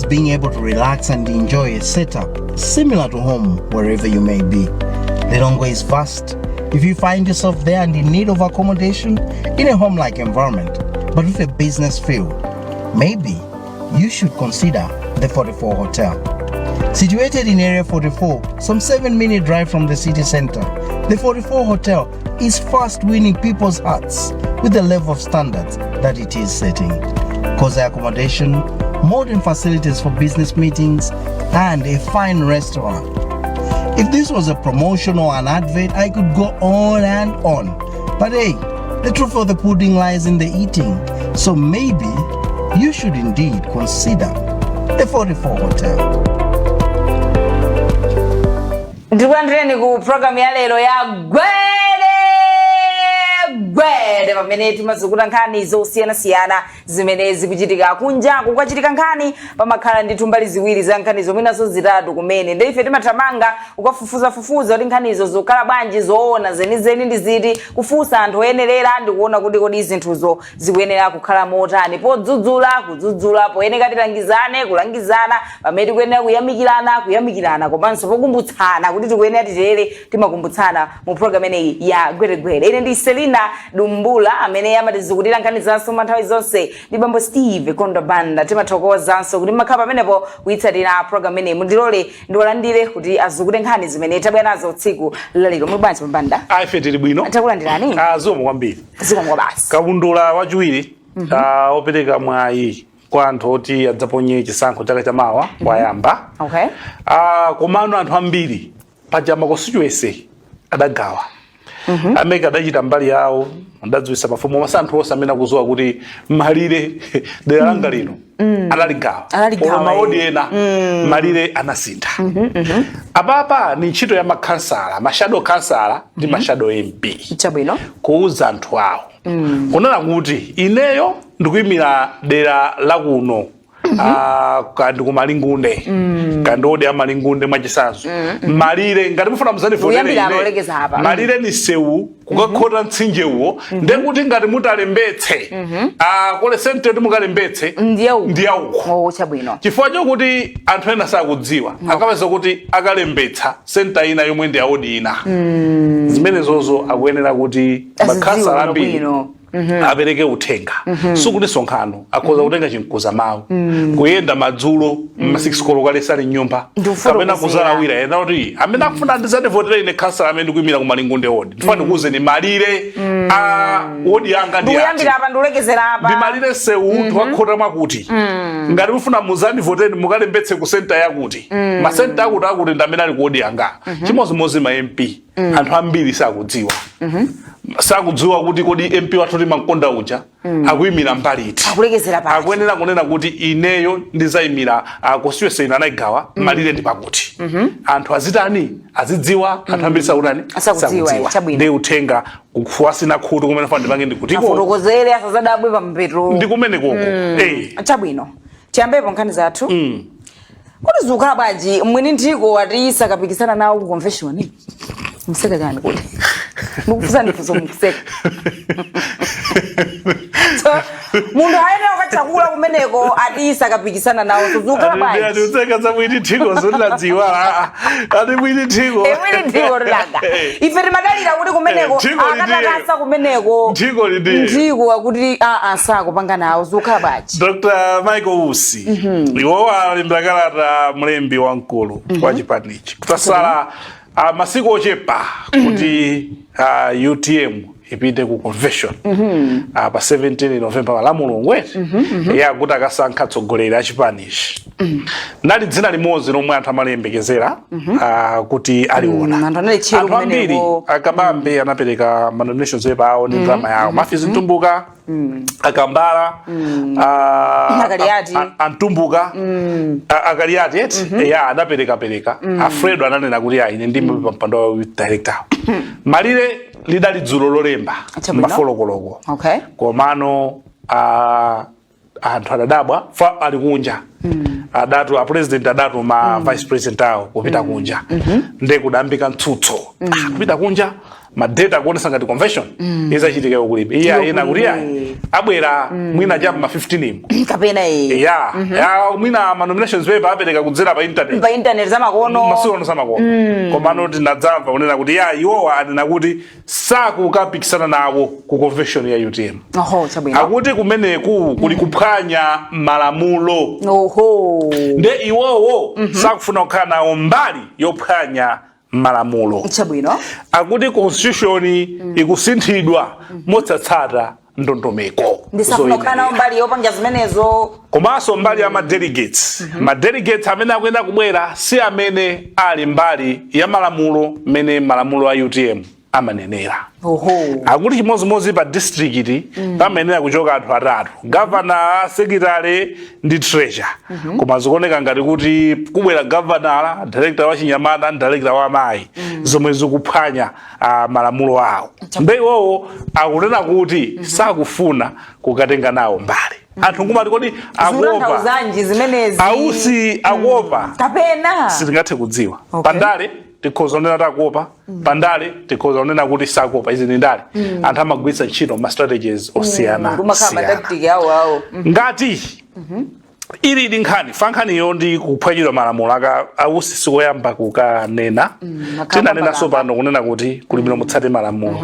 being able to relax and enjoy a setup similar to home wherever you may be. Lilongwe is vast. If you find yourself there and in need of accommodation in a home-like environment, but with a business feel, maybe you should consider the 44 Hotel. Situated in Area 44, some 7-minute drive from the city center, the 44 Hotel is fast winning people's hearts with the level of standards that it is setting. Cozy accommodation, modern facilities for business meetings, and a fine restaurant. If this was a promotion or an advert, I could go on and on. But hey, the truth of the pudding lies in the eating. So maybe you should indeed consider the 44 Hotel. Ndikulandreni ku program ya lero ya GWEDE pamene timazukuta nkhani zosiyana zimene zikuchitika kunja kukachitika nkhani pamakhala ndi tumbali ziwiri za nkhani zomwenazo zitatu kumene ndi ife timathamanga ukafufuza kuti nkhanizo zokhala bwanji zoona zenizeni ndi ziti kufunsa anthu oyenerera ndi kuona kuti kodi zinthuzo zikuyenera kukhala motani kudzudzula poyeneka kulangizana pamene tikuyenera kuyamikirana komanso pokumbutsana kuti tikuyenera titere timakumbutsana mu program ineyi ya GWEDE. Ine ndi Selina Dumbula amene amatizukutira nkhani zanso manthawi zonse ndi bambo Steve Kondabanda. Timathokozanso kuti makhala pamenepo kuyitsatira program ineyi. Mundilole ndiwalandire kuti azukute nkhani zimene tabwera nazo tsiku lalero. Muli bwanji Mbanda? Ife tili bwino. Takulandirani? Zomwe kwambiri. Zomwe basi. Kabundula wachiwiri opereka mwayi kwa anthu oti adzaponye chisankho chaka chamawa wayamba. Okay. Komano anthu ambiri pajama constituency adagawa. Ameka adachita mbali yawo adadziwisa mafumu masanthu onse amene akuzowa kuti malire dera langa lino analigawa maodi ena malire anasintha. Apapa ni ntchito ya makhansala, mashadow kansala ndi mashadow MP chabwino kuuza anthu awo kunena kuti ineyo ndikuyimira dera lakuno kandi kumalingunde kandi odi amalingunde mwachisanzo malire ngati mufuna muzani votere malire ni sewu kukakhota mtsinje uwo ndekuti ngati mutalembetse kole sente kuti mukalembetse ndiyauko chabwino chifukwa chokuti anthu ena sakudziwa akapeza kuti akalembetsa senta ina yomwe ndi aodi ina zimenezozo akuyenera kuti makhansala ambiri apereke uthenga sukuti sonkhano akhoza kutenga chinkuza mawu kuyenda madzulo ma 6 koloko alesali nyumba kapena kuzalawira ena kuti amene akufuna ndizati votere ine kansala amene ndikuyimira kumalingunde odi tifani kuuze ni malire odi yanga ndi ndiyambira apa ndiulekezera apa ndi malire sewu twakhota mwakuti ngati mufuna muzani votere mukalembetse ku center yakuti ma center akuti ndamene ali ku odi yanga chimozimozi ma MP anthu ambiri sakudziwa sakudziwa kuti kodi MP watoti mankonda uja akuyimira mbali iti akulekezera pa akuyenera kunena kuti ineyo ndizayimira constituency ina anaigawa malire ndi pakuti anthu azitani azidziwa anthu ambiri sakudziwa ndi uthenga kufuasina khutu kumene fana ndipange ndikutiko afotokozere asazadabwe pa mpeto ndi kumene koko chabwino tiyambepo nkhani zathu kuti zukhala bwanji mwini ndiko watisa kapikisana nawo ku convention mseka chani kuti mukufusa ndifuso mukuseka so mundu ayenera ukachakula kumeneko atisa kapikisana nawo zukhala bwanji ndi utseka za mwini ndiko zoladziwa ati mwini ndiko mwini ndiko langa ife timadalira kuti kumeneko akatakasa kumeneko ndiko akuti sakupanga nawo zukhala bwanji Dr. Michael Usi iwo alembera kalata mlembi wamkulu wa chipanichi kutasala masiku ochepa kuti UTM ipite ku convention pa 17 November la Mulungu ya kuti akasankha atsogoleri a chipanishi nali dzina limodzi lomwe anthu amalembekezera kuti aliona anthu ambiri akabambe anapereka ma nominations awo ndi drama yawo Mafizi Ntumbuka akambala antumbuka akaliati ya anapereka Alfredo ananena kuti ine ndime pa mpando wa youth director malire lidali dzulo lolemba mafolokoloko komano anthu adadabwa fa ali kunja adatu a president adatu ma vice president awo kupita kunja nde kudambika mtsutso kupita kunja madata kuonesa ngati convention izachitika kulibe iya ena kuti abwera mwina chapa ma 15 kapena ya mwina ma nominations paper apereka kudzera pa internet zamakono masiku zamakono koma noti nadzamva kunena kuti iwowa anena kuti sakukapikisana nawo ku convention ya UTM akuti kumeneku kuli kuphwanya malamulo nde iwowo sakufuna kukhala nawo mbali yophwanya malamulo akuti constitution ikusinthidwa motsatsata ndondomeko ndisafuna kukhala nawo mbali yopanga zimenezo komanso mbali ya ma-delegates ma-delegates amene akuyenda kubwera si amene ali mbali ya malamulo mene malamulo a UTM amanenera akuti chimozimozi pa district pamenera kuchoka anthu atatu governor, secretary ndi treasurer koma zikuoneka ngati kuti kubwera governor, director wa chinyamata, director wa amayi zomwe zikuphwanya malamulo awo mbe iwowo akunena kuti sakufuna kukatenga nawo mbali anthu ngumati kodi akuopa ausi akuopa kapena sitingathe kudziwa pandale tikhoza kunena takuopa pandale tikhoza kunena kuti sakuopa izi ndi ndale anthu amagwiritsa ntchito ma strategies osiyana ngati ili ndi nkhani fankhaniyo ndi kuphwanyidwa malamulo ausi sikoyamba kukanena tinanenanso pano kunena kuti kulimira mutsate malamulo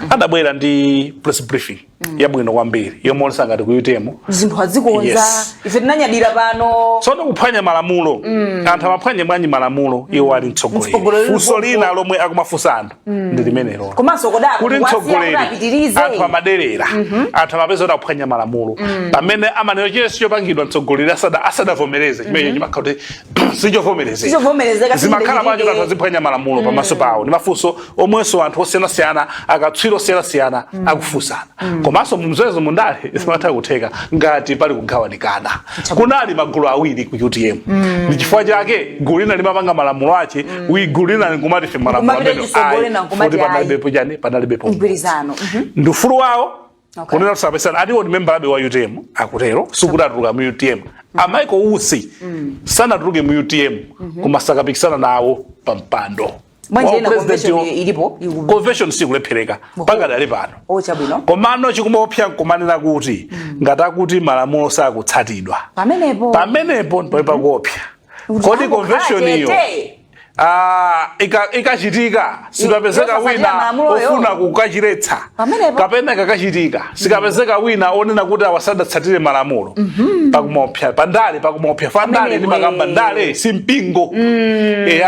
adabwera ndi press briefing yabwino kwambiri yomonesa ngati ku UTM zinthu azikonza ife tinanyadira pano tsono kuphwanya malamulo anthu amaphwanya bwanji malamulo iwo ali mtsogoleri funso lina lomwe akumafunsa anthu ndi limenelo komanso kuli mtsogoleri anthu amaderera anthu amapeza kuti akuphwanya malamulo pamene amaneno chense chopangidwa mtsogoleri asadavomereze chimene chimakhala kuti sichovomerezeka zimakhala bwanji anthu aziphwanya malamulo pamaso pawo ndi mafunso omwenso anthu osiyanasiyana akatswiri osiyanasiyana akufunsana komanso mumzezo mundale zimatha kutheka ngati pali kugawanikana kunali magulu awiri ku UTM ndi chifukwa chake gulu lina limapanga malamulo ache gulu lina likumati fe malamulo amene futi panalibepo chani panalibepo mgwirizano ndi ufulu wawo kunena tusapesana adiwo ndi member abe wa UTM akutero sukuti atuluka mu UTM amaiko usi sanatuluke mu UTM kumasakapikisana nawo pampando convention sikulephereka pakadali pano komano chikumaopsa nkumanena kuti ngati akuti malamulo sakutsatidwa pamenepo ndipoipa kuopsa kodi convention iyo ikachitika sikapezeka wina ofuna kukachiretsa kapena kakachitika sikapezeka wina onena kuti awasadatsatire malamulo pakumopsa pandale pakumopsa fandale ndi makamba ndale simpingo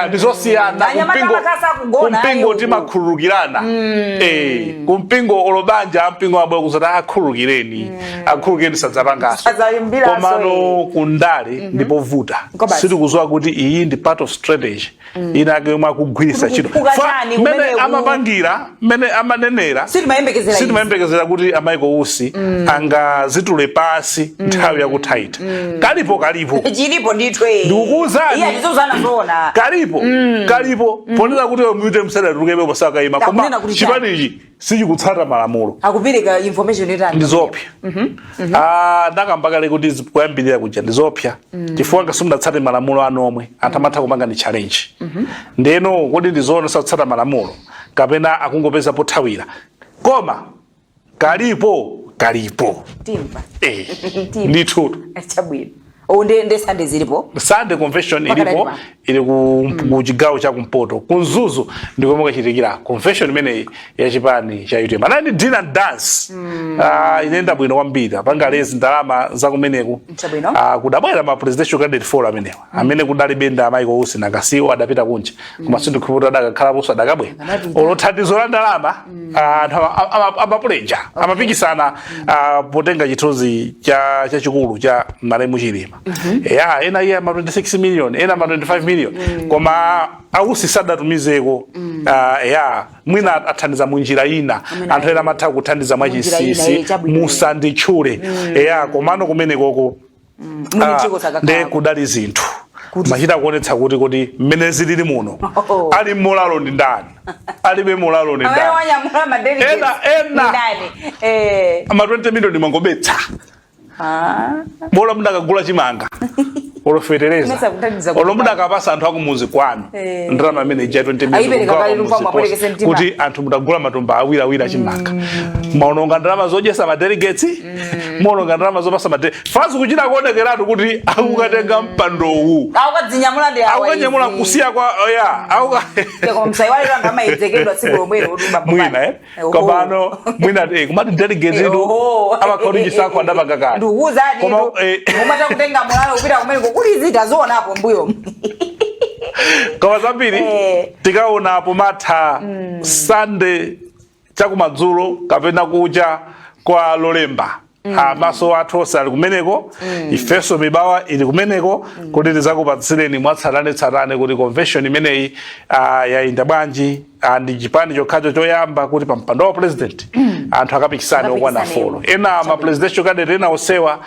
ndizosiyana kumpingo timakhululukirana kumpingo olobanja mpingo abwe kuzoti akhululukireni sadzapangaso komano kundale ndipovuta sitikuziwa kuti iyi ndi part of strategy inake mwakugwirisa chito mene amapangira mene amanenera sitimayembekezera kuti amaiko usi angazitule pasi nthawi yakuthaita kalipo chilipo nditwe ndikukuwuzani kalipo ponena kuti muyite msadatukepo pasakayima koma chipanichi sichikutsata malamulo akupereka information itani ndizopya ndakambakale kuti kuyambirira kuja ndizopya chifukwa ngasimunatsate malamulo anomwe anthu amatha kupanga ni challenge ndeno kodi ndizoona sakutsata malamulo kapena akungopeza pothawira koma kalipo timba ndithu chabwino onde Sunday zilipo Sunday convention ilipo ili ku chigawo cha kumpoto kunzuzu ndikomwe kachitikira convention imene ya chipani cha UTM anani dinner and dance inenda bwino kwambiri panga lezi ndalama za kumeneku kudabwera ma presidential candidate forum amenewa amene kudali benda amaiko usi nakasiwa adapita kunja koma sindikhuputa adakhala poso adakabwera olothandizo la ndalama amapulenja amapikisana potenga chithunzi cha chikulu cha Malemu Chilima ena iya ma 26 million ena ma 25 million koma ausi sadatumizeko mwina athandiza munjira ina anthu ena amatha kuthandiza mwachisisi musanditchule komano kumenekoko nde kudali zinthu machita kuonetsa kuti mmene zilili muno ali molalo ndi ndani alibe molalo ndi ndani ena ama 20 million mangobetsa bola mndakagula chimanga olofetereza olomuda kapasa anthu akumuzi kwanu ndalama amene ija 20 kuti anthu mutagula matumba awiri chimanga maononga ndalama zodyesa madelegates maononga ndalama zopasa fazi kuchita kuonekeratu kuti akukatenga mpandowu akukanyamula kusiya kwa mwina kopano mwina kumati delegates idu amakhauri chisako andapanga mumata kutenga mulalo upita kumene kuli zita zoonapo mbuyo koma zambiri tikaona apo matha Sunday chakumadzulo kapena kucha kwa Lolemba maso athu onse ali kumeneko ifeso mibawa ili kumeneko kuti tizakupatsireni mwatsatanetsatane kuti convention imeneyi yayenda bwanji ndi chipani chokhacho choyamba kuti pa mpando wa president anthu akapikisane okwana folo ena ma presidential candidate ena osewa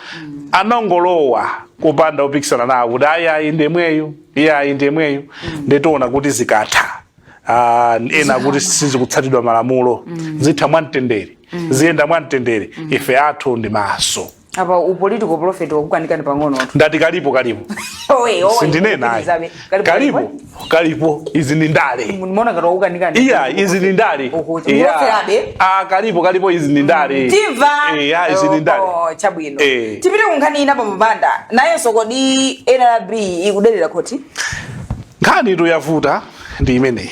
anongolowa kupanda upikisana nawo kuti ayi ndemweyo ayi ndemweyo ndetoona kuti zikatha ena kuti sizikutsatidwa malamulo zitha mwamtendere ziyenda mwamtendere ife athu ndi maso apa upolitical prophet wakukanikani pang'ono ndati kalipo sindine naye kalipo izi ni ndale muona ngati wakukanikani izi ni ndale kalipo izi ni ndale tiva izi ni ndale chabwino tipite kunkhani ina pamapanda nayenso kodi NLB ikudelera koti nkhani ito yavuta ndi imeneyi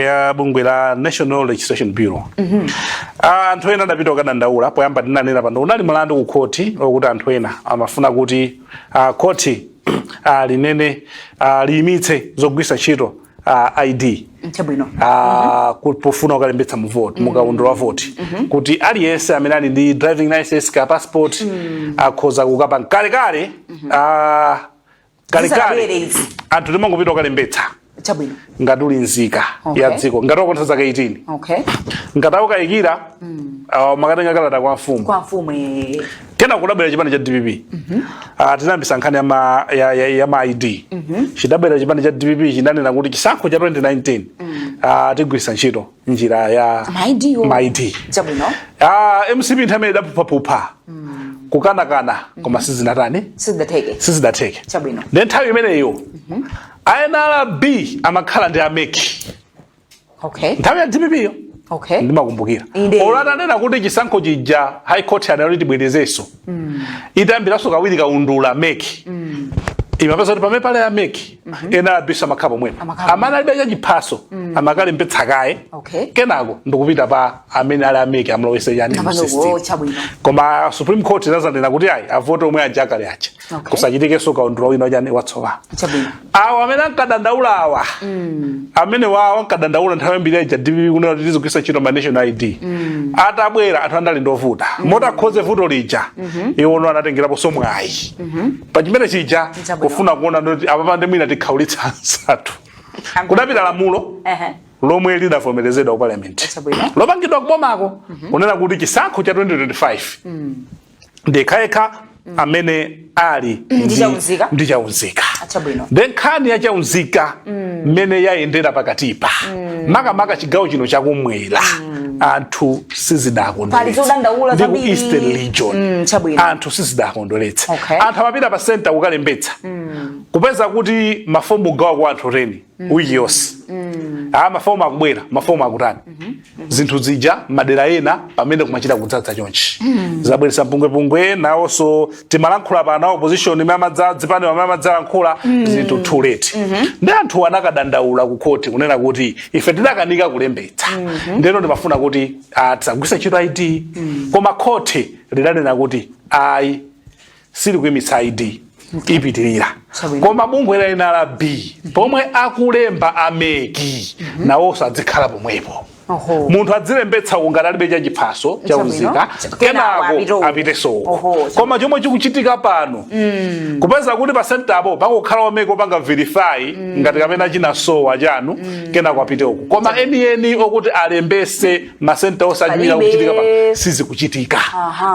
ya bungwe la National Legislation Bureau anthu ena adapita kukadandaula poyamba tinanena pano unali mlandu ku khoti okuti anthu ena amafuna kuti khoti linene liyimitse zogwisa ntchito ID chabwino pofuna kukalembetsa mu vote mukaundula wa vote kuti aliyense amene ali ndi driving license ka passport akhoza kukapa kalekale anthu timangopita kukalembetsa chabwino ngati uli nzika ya dziko ngati wakontha zaka 18 ngati akukayikira makatenga kalata kwa mfumu kena kudabwera chipande cha DPP tinayambisa nkhani ya ma ID chidabwera chipande cha DPP chinanena kuti chisankho cha 2019 tigwisa ntchito njira ya ma ID chabwino MCP nthamene idapupha kukanakana koma sizidateke chabwino then nthawi imeneyo NLB amakhala ndi ameki nthawi ya DPP yo ndimakumbukira olatanena kuti chisankho chija high court anali tibwerezenso itayambiranso kawiri kaundula ameki imapeza kuti pamene pale ameki NLB amakhala pomwepo amene alibe chachiphaso amakalembetsa kaye kenako ndikupita pa amene ali ameki amulowese yani system koma Supreme Court inazanena kuti ayi avote omwe aja akale aja kusachitikeso kaundula wina chani watsowa awo amene ankadandaula awa amene wawo ankadandaula nthawi mbiri ya DPP kunena kuti tizigwisa ntchito ma national ID atabwera anthu andali ndovuta mota akhoze vuto lija iwono anatengerapo somwayi pa chimene chija kufuna kuona kuti apapande mwina tikhaulitsa ansathu kudapita lamulo lomwe lidavomerezedwa ku parliament lopangidwa kubomako unena kuti chisankho cha 2025 ndikhayekha amene ali ndi chaunzika then nkhani ya chaunzika mmene yayendera pakatipa makamaka chigawo chino chakumwera anthu sizidakondweretsa ndi ku Eastern Region anthu sizidakondweretsa anthu amapita pa center kukalembetsa kupeza kuti mafomu gawa kwa anthu 10 wiki yonse mafomu akubwera mafomu akutani zinthu zija madera ena pamene kumachita kudzadza chonchi zabweretsa mpungwepungwe nawonso timalankhula pa na opposition imamadza dzipande amamadzalankhula zinthu too late ndi anthu anakadandaula ku khoti kunena kuti ife tidakanika kulembetsa ndeno ndimafuna kuti tisagwisa ntchito ID koma khoti lidanena kuti ayi sili kuyimitsa ID ipitirira koma bungwe la NLB pomwe akulemba ameki nawonso adzikhala pomwepo munthu adzilembetsa ngati alibe chachiphaso chaunzika kenako apite soko koma chomwe chikuchitika pano kupeza kuti pa centapo pakukhala omeko panga verify ngati kapena chinasowa chanu kenako apite uku koma eni okuti alembese masenta osachimira kuchitika pano sizikuchitika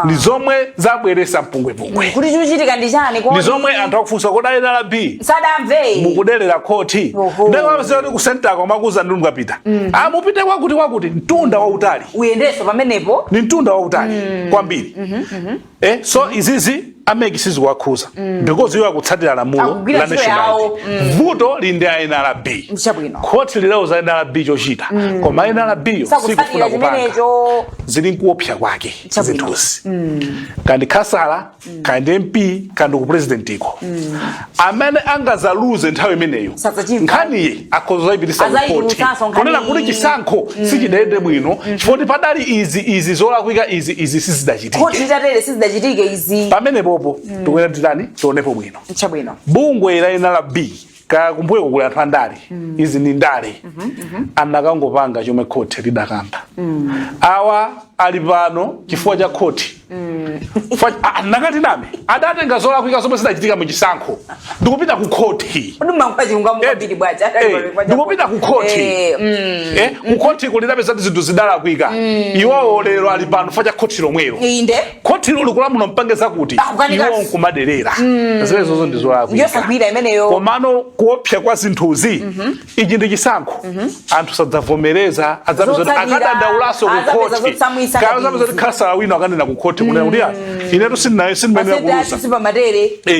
ndi zomwe zabweresa mpungwepungwe kuti chikuchitika ndi chani ndi zomwe anthu akufunsa kuti NLB sadamve mukudelera khoti ndipo kuti ku centako makuza ndi mukapita mupite kwakuti mtunda wautali uyendeso pamenepo ni mtunda wautali kwambiri so izizi ameki sizikuwakhuza because iwo akutsatira lamulo la national vuto lindi a NRB khoti lilauza NRB chochita koma NRB yo sikufuna kupanga zili nkuopsa kwake zinthuzi kandi khasala kandi MP kandi ku president iko amene angazaluze nthawi imeneyo nkhaniye akhoza ipitisa khoti kunena kuti chisankho sichidayende bwino chifukwa padali izi zolakwika izi sizidachitike khoti litatele sizidachitike izi pamene popo tikuyenera titani tionepo bwino bungwe la NRB kumbuyo kukula anthu andale izi ni ndale anakangopanga chomwe khoti lidakamba awa ali pano chifukwa cha khoti nakati name adatenga zolakwika zomwe zidachitika mu chisankho ndikupita ku khoti ndikupita ku khoti ku khoti kulidapeza zinthu zidalakwika iwowo lero ali pano chifukwa cha khoti lomwelo khoti likulamulo mpangeza kuti iwo nkumaderera zimenezo ndi zolakwika komano kuopsa kwa zinthuzi ichi ndi chisankho anthu sadzavomereza adzapeza akadandaulaso ku khoti kapeza khasala wina akanena ku khoti kunena kuti inetu sinimene kulusa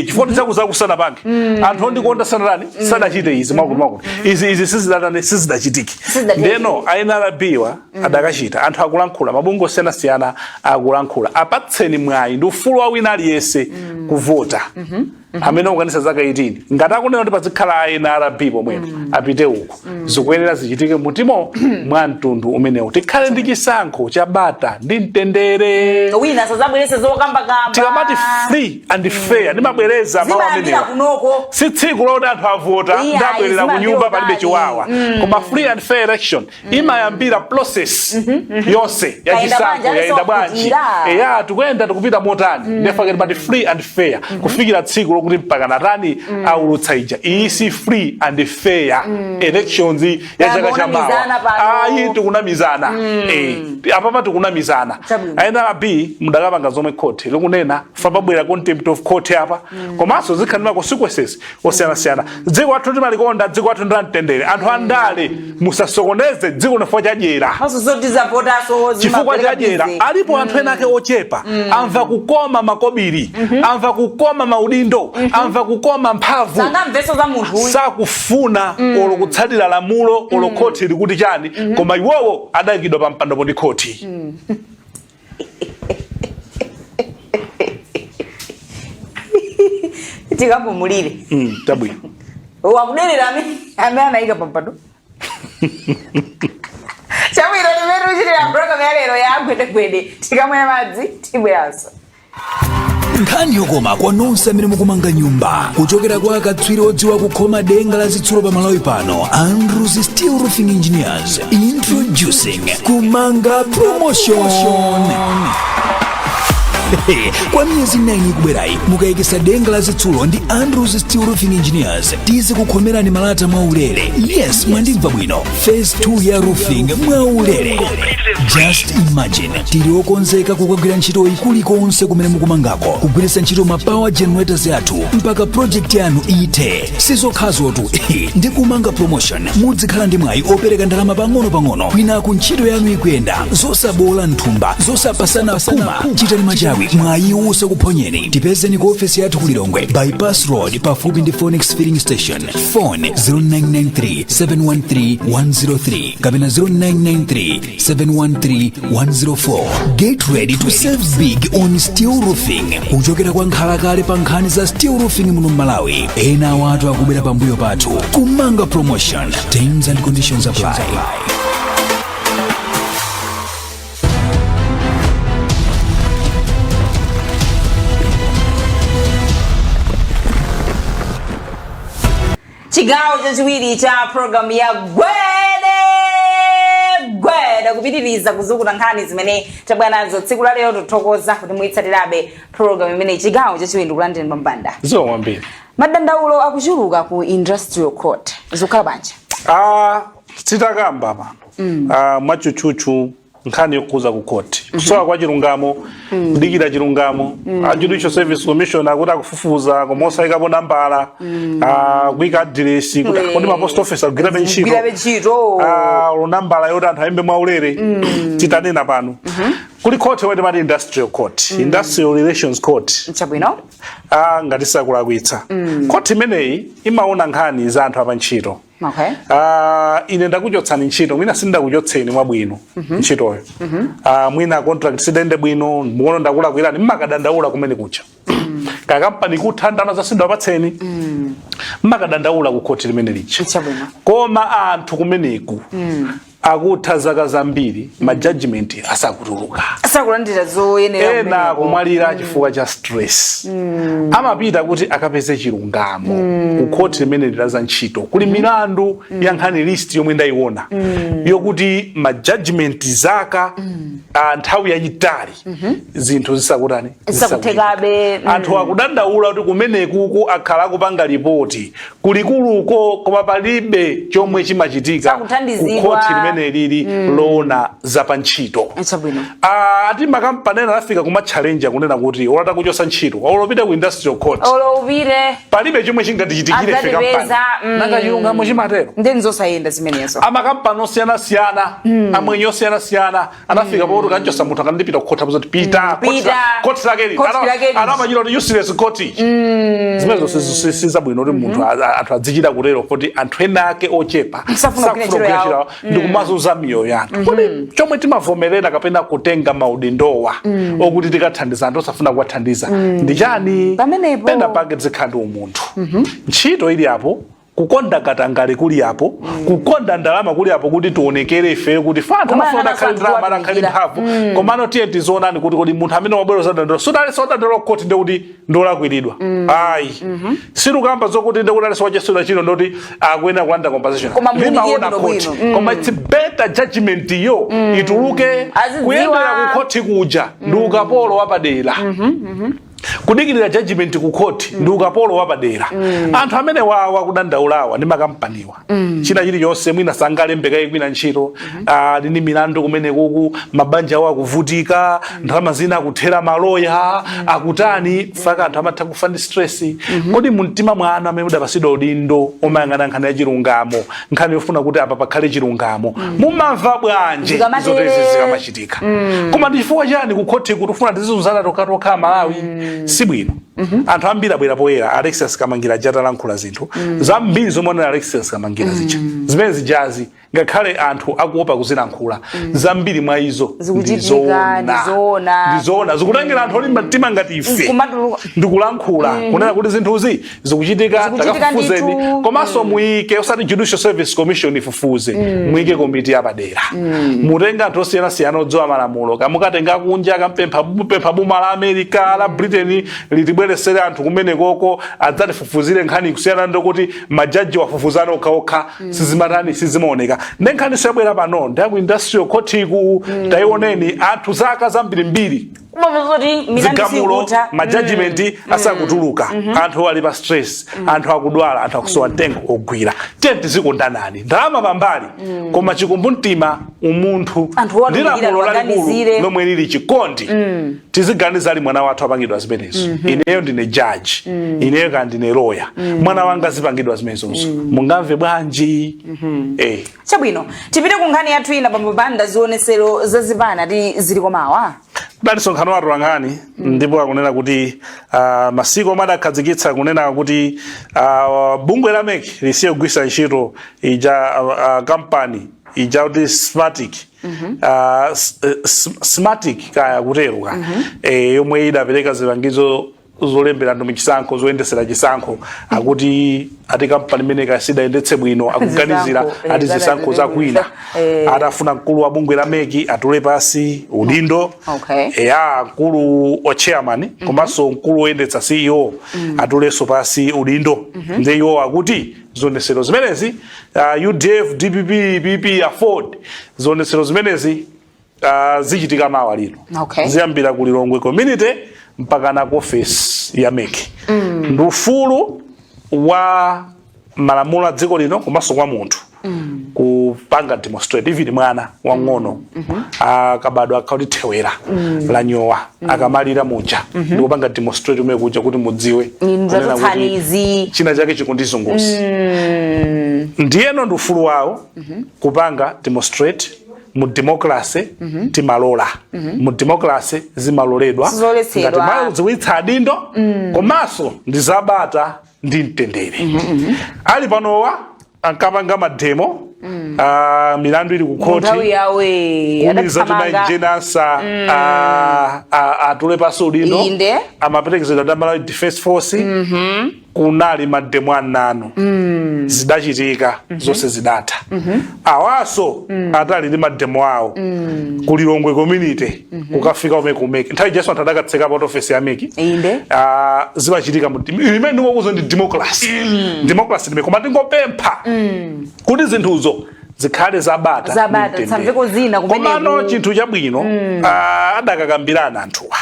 chifukwa tidzakuzakusana pange anthu ondikonda sanalani sadachite izi mwakuti izi sizidachitiki ndeno a NRB wa adakachita anthu akulankhula mabungwe osiyanasiyana akulankhula apatseni mwayi ndi ufulu wa wina aliyense kuvota amene ukwanisa zaka 18 ngati akunena kuti pazikhala a NRB pomwepo apite uko zikuyenera zichitike mutimo mwa mtundu umenewu tikhale ndi chisankho cha bata ndi mtendere wina sazabwerese zokambakamba tikamati free and fair ndimabwereza mawu amenewa si tsiku loti anthu avota ndabwerera ku nyumba palibe chiwawa koma free and fair election imayambira process yonse ya chisankho yayenda bwanji tikuyenda tikupita motani ndefakati pati free and fair kufikira tsiku lokuti mpaka natani aulutsa ija isi free and fair elections ya chaka cha mawa ayi tikunamizana apapa tikunamizana NRB mudakapanga zomwe khoti likunena fapabwera contempt of court apa komanso zikhalima consequences osiyanasiyana dziko athu timalikonda dziko athu ndamtendere anthu andale musasokoneze dziko chifukwa chadyera chifukwa chadyera alipo anthu ena ake ochepa amva kukoma makobiri amva kukoma maudindo amva kukoma mphamvu sakufuna olo kutsatira lamulo olo khoti likuti chani koma iwowo adayikidwa pa mpando ndi khoti tikapumulire tabwino wakuderera amene anayika pa mpando chabwino limene uchitira program ya lero ya gwedegwede tikamwe madzi tibweranso nkhani yokoma kwa nonse amene mukumanga nyumba kuchokera kwa akatswiri odziwa kukhoma denga la zitsulo pa Malawi pano Andrews Steel Roofing Engineers introducing kumanga promotion kwa miyezi 9 ikubwerayi mukayikisa denga la zitsulo ndi Andrews Steel Roofing Engineers tizi kukhomerani malata mwaulere yes mwandimva bwino phase 2 ya roofing mwaulere just imagine tili okonzeka kukagwira ntchito kulikonse kumene mukumangako kugwiritsa ntchito ma power generators athu mpaka project yanu ite sizokhazotu ndi kumanga promotion mudzikhala ndi mwayi opereka ndalama pang'ono kwinaku ntchito yanu ikuyenda zosabola nthumba zosapasana kuma chitani machawi mwayi usakuponyeni tipezeni ku ofisi yathu kulilongwe bypass road pafupi ndi Phoenix filling station phone 0993 713 103 kapena 0993 713 104 get ready to save big on steel roofing kuchokera kwa nkhalakale pa nkhani za steel roofing muno Malawi ena watu akubwera pambuyo pathu kumanga promotion terms and conditions apply. chigawo chachiwiri cha program ya gwede kupitiriza kuzukuta nkhani zimene tabwera nazo tsiku la lero tothokoza kuti muitsatirabe program imene chigawo chachiwiri kulandeni mbambanda zomwambiri madandaulo akuchuluka ku industrial court zokhala banja sitakamba pano mwachuchuchu nkhani yokuza ku court kusowa kwa chilungamo kudikira chilungamo judicial service commission akuti akufufuza koma osayikapo nambala kuyika address kuti ma post office agwirabe ntchito nambala yoti anthu ayimbe mwaulere titanena pano kuli court wete mati industrial court, industrial relations court. Chabwino. Ngati sakulakwitsa. Court imeneyi imaona nkhani za anthu apantchito. Okay. Ine ndakuchotsani ntchito, mwina sindakuchotseni mwabwino ntchitoyo. Mwina contract sidende bwino, muono ndakulakwirani mmakadandaula kumene kucha. Kakampani kuthanda za sindapatseni. Mmakadandaula ku court limene licha. Chabwino. Koma anthu kumeneku. Akutha zaka zambiri ma judgment asakutuluka asakulandira zoyenera ena kumwalira chifukwa cha stress amapita kuti akapeze chilungamo ku court limene lilaza ntchito kuli milandu ya nkhani list yomwe ndayiona yokuti ma judgment zaka nthawi yachitali zinthu zisakutani zisakuthekabe anthu akudandaula kuti kumenekuku akhala akupanga ripoti kulikuluko koma palibe chomwe chimachitika ku court limene lili loona zapantchito. Ati makampani anafika kuma challenge kunena kuti olata kuchosa ntchito olopita ku industrial court olopire palibe chomwe chingatichitikire fe kampani nanga chilungamo chimatero ndenzosayenda zimenezo amakampani osiyana-siyana amwenye osiyana-siyana anafika pakuti kanchosa munthu akandipita kukhotha kuti pita court lakeli anamachita kuti useless court zimenezo sizabwino kuti munthu anthu adzichita kutero kuti anthu ena ake ochepa safuna kuchira ndikumazuza miyoyo yanthu kuti chomwe timavomerera kapena kutenga maudindowa okuti tikathandiza anthu osafuna kuwathandiza ndi chani pena pake zikhandi umunthu ntchito ili apo kukonda katangale kuli apo kukonda ndalama kuli apo kuti tionekere ife kuti fanta mafuna khali drama na khali mphamvu komano tiye tizonani kuti kodi munthu amene wabwera zadandolo sudali sodandolo koti ndikuti ndolakwiridwa ayi sirukamba zokuti ndikuti sowachesuda chino ndoti akwena kulanda compensation limaona koti koma it's better judgment yo ituluke kuyendera ku koti kuja ndi ukapolo wapadera kudikirira judgment ku court ndi ukapolo wapadera anthu amene wawa kudandaulawa ndi makampaniwa china chili chonse mwina sangalembeka ikwina ntchito lini milandu kumene kuku mabanja awo akuvutika ndalama zina akuthera maloya akutani faka anthu amatha kufa ndi stress kodi mumtima mwana amene mudapasidwa udindo omayang'ana nkhani ya chilungamo nkhani yofuna kuti apa pakhale chilungamo mumamva bwanji zotezi zikamachitika koma ndi chifukwa chani ku court kutufuna tizizunzana tokatoka Malawi sibwino anthu ambiri abwera poyera Alexis Kamangira jatalankhula zinthu zambiri zomwe Alexis Kamangira zicha zimene zijazi ngakhale anthu akuopa kuzilankhula zambiri mwa izo ndizoona zikutangira anthu oli mtima ngati ife ndikulankhula kunena kuti zinthuzi zikuchitika takafufuzeni komanso muyike osati Judicial Service Commission ifufuze muyike komiti yapadera mutenga anthu osiyana-siyana odziwa malamulo kamukatenga kunja kampempha boma la America la Britain litibweresere anthu kumene koko adzatifufuzire nkhani kusiyana ndokuti majaji wafufuzana okhaokha sizimaoneka ndenkhani sebwera pano ndaku industrial court iku taioneni anthu zaka zambirimbiri zigamulo majudgment asakutuluka anthu ali pa stress anthu akudwala anthu akusowa mtengo ogwira tenti zikondanani ndalama pambali koma chikumbumtima umunthu ndi lamulo lalikulu lomwe lili chikondi tiziganiza ali mwana wathu apangidwa zimenezo ineyo ndine judge ineyo kandi ndine lawyer mwana wanga zipangidwa zimenezonso mungamve bwanji chabwino tipite ku nkhani yathu ina pambanda zionesero zazipana ti zili komawa Dadison nkhani watu wangani ndipo akunena kuti masiku omwe adakhazikitsa kunena kuti bungwe la MEC lisiye kugwisa ntchito ija company ija kuti Smartic kaya kuteruka yomwe idapereka zipangizo zolembera ndo michisankho zoyendesera chisankho akuti ati kampani imene kasidayendetse bwino akuganizira ati zisankho zakwina atafuna mkulu wa bungwe la MEC atule pasi udindo mkulu wa chairman komanso mkulu woyendetsa CEO atuleso pasi udindo ndiyo akuti zionesero zimenezi UDF DPP PP afford zionesero zimenezi zichitika mawa lino ziyambira ku Lilongwe community mpaka na office ya MEC ndufulu wa malamulo a dziko lino komanso kwa munthu kupanga demonstrate even mwana wang'ono akabadwa akautithewera la nyowa akamalira muja ndikupanga demonstrate umene kuja kuti mudziwe china chake chikundizunguza ndiyeno ndufulu wawo kupanga demonstrate mu democracy timalola mu democracy zimaloledwa ngati malo ziwitsa adindo komanso ndi zabata ndi mtendere ali panowa ankapanga mademo milandu ili kukhoti kumiza tunainjenansa atule pasodino amaperekezedwa da Malawi Defense Force kunali mademo ananu zidachitika zonse zidatha awaso atali ndi mademo awo kulilongwe community kukafika umeke nthawi jaso atadakatseka pa office ya meki zimachitika imene ndikukuza ndi democracy ndime koma tingopempha kuti zinthuzo zikhale zabata samveko zina komano chinthu chabwino adakakambirana anthuwa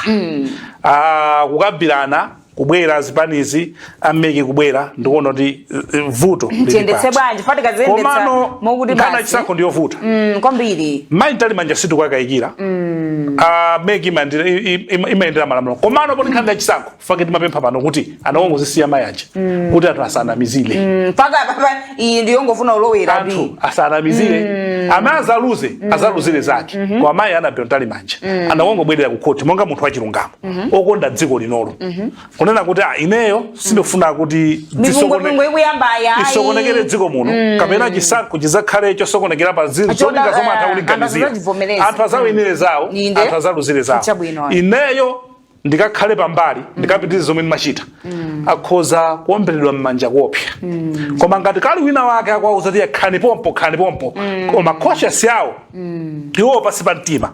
kukambirana kubwera zipanizi ameke kubwera ndikuona kuti vuto tiyendetse bwanji pati kazendetsa mokuti basi kana chisankho ndiyo vuta kwambiri maintali manja situ kwakayikira meki imayendera malamulo komano poti nkhani ya chisankho fake timapempha pano kuti anawongozisiya mayanja kuti anthu asanamizile paka iyi ndiyo ngofuna ulowera anthu asanamizile amene azaluzire zake kwa mayi anapyontali manja anawongobwerera ku khoti monga munthu wachilungamo okonda dziko linolo kunena kuti ineyo sindofuna kuti isokonekere dziko muno kapena chisankho chizakhale chosokonekera pa zinthu zolinga zomwe ataulinganizira anthu azawinire zawo anthu azaluzire zawo ineyo ndikakhale pambali ndikapitiriza zomwe ndimachita akhoza kuomberedwa m'manja kuopsa koma ngati kali wina wake akwauza kuti khani pompo koma conscious yawo iwo pasi pa mtima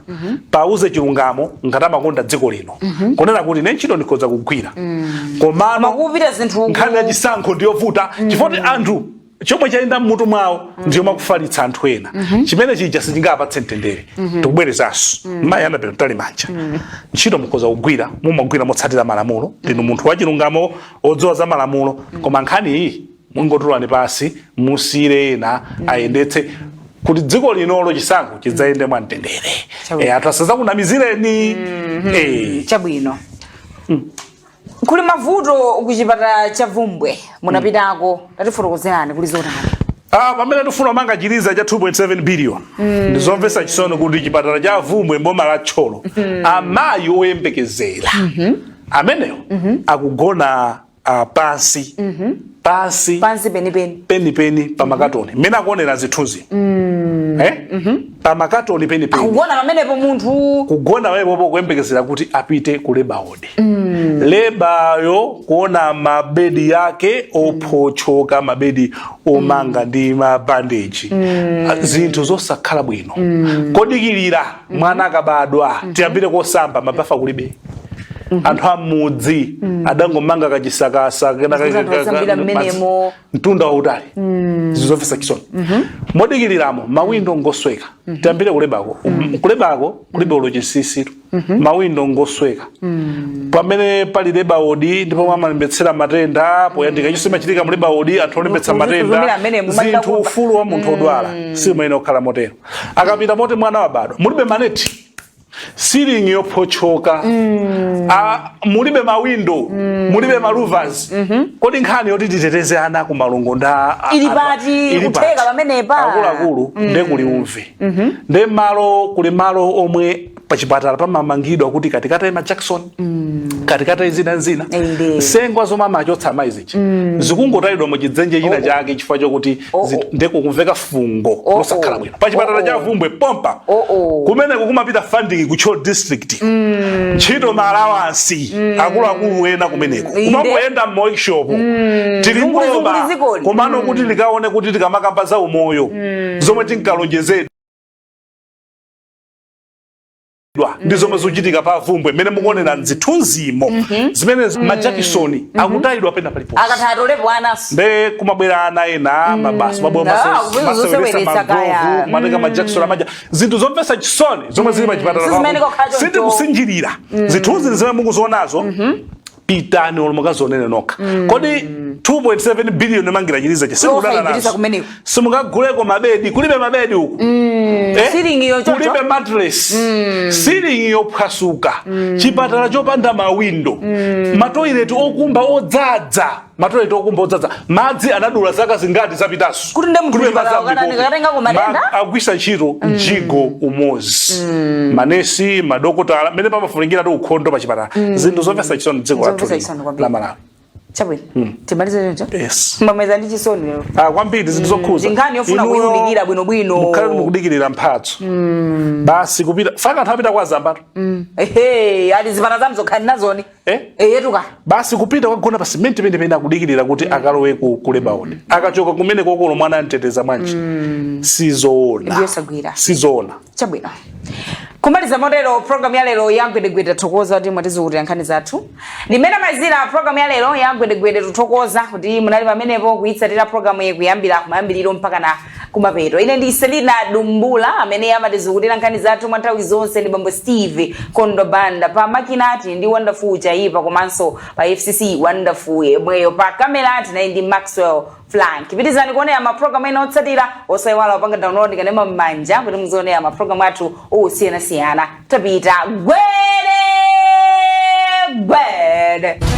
pauze chilungamo ngati amakonda dziko lino kunena kuti ine ntchito ndikhoza kugwira komano nkhani ya chisankho ndiyovuta chifukwa anthu chomwe chayenda mmutu mwawo ndiyo makufalitsa anthu ena chimene chija sichingapatse mtendere tikubwerezanso mayi anapyontali manja ntchito mukhoza kugwira mumagwira motsatira malamulo ndinu munthu wachilungamo odziwa za malamulo koma nkhani iyi mungotulani pasi musire ena ayendetse kuti dziko linolo chisankho chidzayende mwa mtendere anthu asazakunamizireni chabwino kuli mavuto kuchipatala cha Vumbwe munapitako tatifotokozerani kuli zotani pamene tifuna manga chiliza cha 2.7 billion ndizomvetsa chisono kuti chipatala cha Vumbwe mboma la Tcholo amayi oyembekezera ameneyo akugona pansi penipeni pamakatoni mmene akuonera zithunzi pamakatoni penipeni kugona pamenepo munthu kugona pamenepo kuyembekezera kuti apite ku labor ward lebayo kuona mabedi yake ophochoka mabedi omanga ndi mabandeji zinthu zosakhala bwino kodikilira mwana akabadwa tiyambire kosamba mabafa kulibe anthu amudzi adangomanga kachisakasa mtunda wautali zizofesa chisoni modikiliramo mawindo ngosweka tiyambire kulebako kulibe ulochisisitu mawindo ngosweka pamene pali labor ward ndipo amalembetsera matenda poyandika icho simachitika mu labor ward anthu olembetsa matenda zinthu ufulu wa munthu odwala simayenera kukhala motero akapita moti mwana wabadwa mulibe maneti ceiling yophochoka mulibe mawindo mulibe maluvers kodi nkhani yoti titeteze ana ku malongonda ilipati kutheka pamenepa akuluakulu ndekuli umve nde kuli malo omwe pachipatala pamamangidwa kuti katikati ya Jackson katikati zina sengwa zomwe amachotsa amayi zichi zikungotayidwa mu chidzenje china chake chifukwa chokuti ndekukumveka fungo losakhala bwino pachipatala cha Vumbwe pompa kumene kumapita funding ku Tcholo district ntchito maalawansi akuluakulu ena kumeneko kumangoyenda m'workshop tilimbomba komano kuti likaone kuti tikamakamba za umoyo zomwe tinkalonjezedwa ndizomwe zochitika pa Vumbwe mmene mukuonera zithunzimo zimene majakisoni akutayidwa pena palipo akatatolepo anaso nde kumabwera ana ena mabaso kumaneka majakisoni amaja zinthu zomvetsa chisoni zomwe zili pachipatala sindi kusinjirira zithunzi zimene mukuzionazo pitani olomokazionene nokha kodi 2.7 billion mangira chiliza Lofa ibilisa kumeneko. simungaguleko mabedi kulibe mabedi uku Ceiling iyo chocho. kulibe mattress ceiling yophwasuka chipatala chopanda mawindo matoilet okumba odzaza madzi anadula zaka zingati zapitaso Kuti ndemuzvipatala agwisa ntchito mjigo umozi manesi madokotala mene pamafunikira ukhondo pachipatala zinthu zomvetsa chisoni dziko la Malawi. Chabwino. Timalize njo? Yes. Mbameza ndi chisoni lero. Kwambiri zinthu zokhuza. Ngani yofuna kuyudikira bwino. Mukhale mukudikirira mphatso. Basi kupita faka ntapita kwa Zambaro. Ali zipata zamzo khani nazoni. Yetuka. Basi kupita kwagona pa cement pende akudikirira kuti akalowe ku Lebanon. Akachoka kumene kokolo mwana anteteza manje. Sizoona. Ndiyosagwira. Sizoona. Chabwino. Kumaliza modelo program ya lero ya GWEDE tokoza kuti mwatizukuti yankhani zathu. Nimene mazira program ya lero ya GWEDE tokoza kuti munali pamenepo kuitsatira program ye kuyambira kumayambiriro mpaka na kumapeto. Ine ndi Selina Dumbula amene amatizukutira nkhani zathu mwa nthawi zonse ndi Bambo Steve Kondobanda pa makinati ndi Wonderful Jaipa komanso pa FCC Wonderful yemweyo pa kamera tinayi ndi Maxwell Flank. Pitizani kuonera ma program ena otsatira osayiwala upanga download kanema mmanja kuti muzionera ma program athu osiyana tapita GWEDE.